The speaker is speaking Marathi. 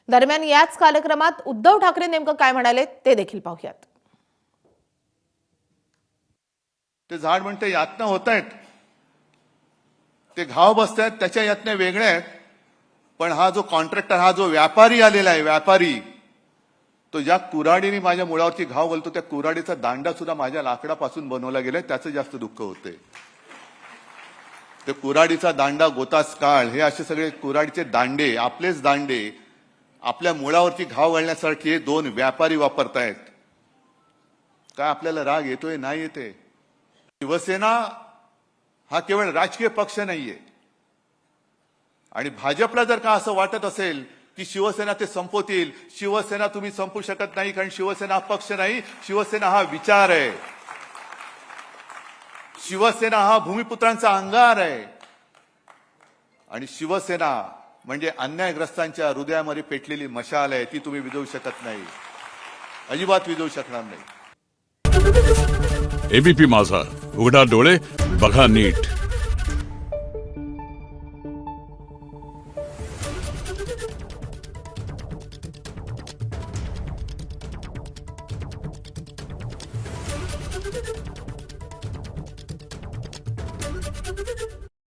दरम्यान याच कार्यक्रमात उद्धव ठाकरे नेमकं काय म्हणाले ते देखील पाहूयात. ते झाड म्हणते यातना होत आहेत, ते घाव बसत आहेत, त्याच्या यातने वेगळ्या आहेत. पण हा जो कॉन्ट्रॅक्टर, हा जो व्यापारी आलेला आहे, व्यापारी, तो ज्या कुऱ्हाडीने माझ्या मुळावरती घाव घालतो त्या कुऱ्हाडीचा दांडा सुद्धा माझ्या लाकडापासून बनवला गेलाय, त्याचं जास्त दुःख होते. ते कुऱ्हाडीचा दांडा, गोतास काळ, हे असे सगळे कुऱ्हाडीचे दांडे, आपलेच दांडे आपल्या मुळावरती घाव घालण्यासाठी हे दोन व्यापारी वापरतायत. काय आपल्याला राग येतोय? नाही येते. शिवसेना हा केवळ राजकीय पक्ष नाहीये. आणि भाजपला जर का असं वाटत असेल की शिवसेना ते संपवतील, शिवसेना तुम्ही संपू शकत नाही, कारण शिवसेना हा पक्ष नाही, शिवसेना हा विचार आहे. शिवसेना हा भूमिपुत्रांचा अंगार आहे. आणि शिवसेना म्हणजे अन्यायग्रस्तांच्या हृदयामध्ये पेटलेली मशाल आहे, ती तुम्ही विझवू शकत नाही, अजिबात विझवू शकणार नाही. एबीपी माझा, उघडा डोळे बघा नीट.